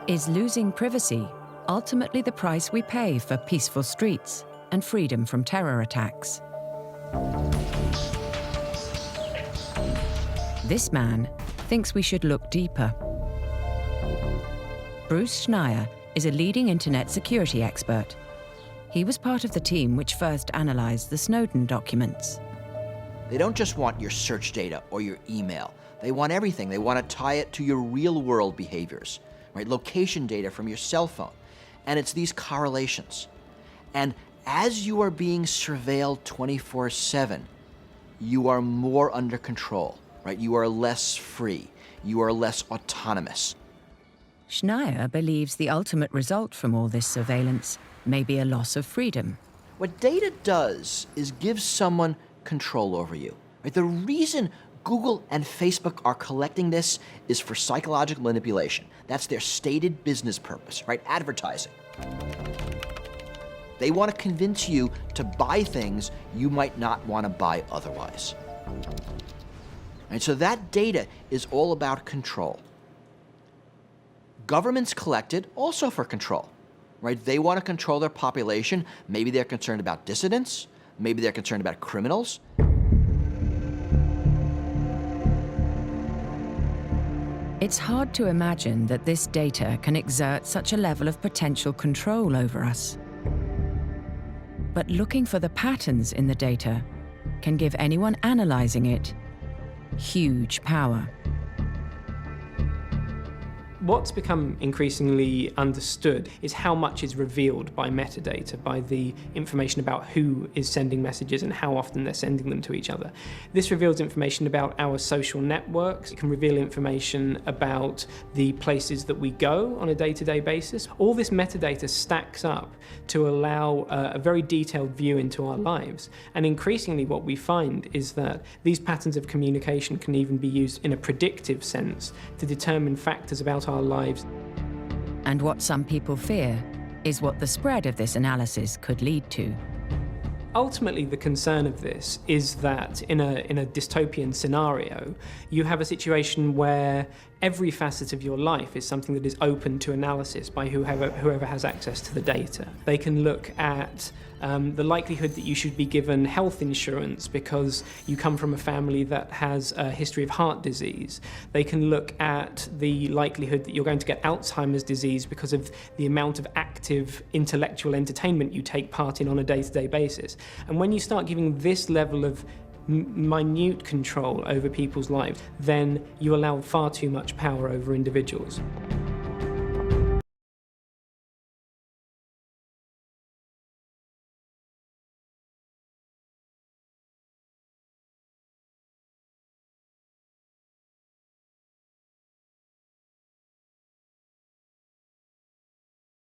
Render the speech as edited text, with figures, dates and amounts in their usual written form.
Is losing privacy ultimately the price we pay for peaceful streets and freedom from terror attacks? This man thinks we should look deeper. Bruce Schneier is a leading internet security expert. He was part of the team which first analyzed the Snowden documents. They don't just want your search data or your email. They want everything. They want to tie it to your real-world behaviors, right? Location data from your cell phone. And it's these correlations. And as you are being surveilled 24/7, you are more under control, right? You are less free. You are less autonomous. Schneier believes the ultimate result from all this surveillance may be a loss of freedom. What data does is give someone control over you. Right? The reason Google and Facebook are collecting this is for psychological manipulation. That's their stated business purpose, right? Advertising. They want to convince you to buy things you might not want to buy otherwise. And so that data is all about control. Governments collect it also for control, right? They want to control their population. Maybe they're concerned about dissidents. Maybe they're concerned about criminals. It's hard to imagine that this data can exert such a level of potential control over us. But looking for the patterns in the data can give anyone analyzing it huge power. What's become increasingly understood is how much is revealed by metadata, by the information about who is sending messages and how often they're sending them to each other. This reveals information about our social networks. It can reveal information about the places that we go on a day-to-day basis. All this metadata stacks up to allow a very detailed view into our lives. And increasingly what we find is that these patterns of communication can even be used in a predictive sense to determine factors about our lives. And what some people fear is what the spread of this analysis could lead to. Ultimately, the concern of this is that in a dystopian scenario, you have a situation where every facet of your life is something that is open to analysis by whoever has access to the data. They can look at the likelihood that you should be given health insurance because you come from a family that has a history of heart disease. They can look at the likelihood that you're going to get Alzheimer's disease because of the amount of active intellectual entertainment you take part in on a day-to-day basis. And when you start giving this level of minute control over people's lives, then you allow far too much power over individuals.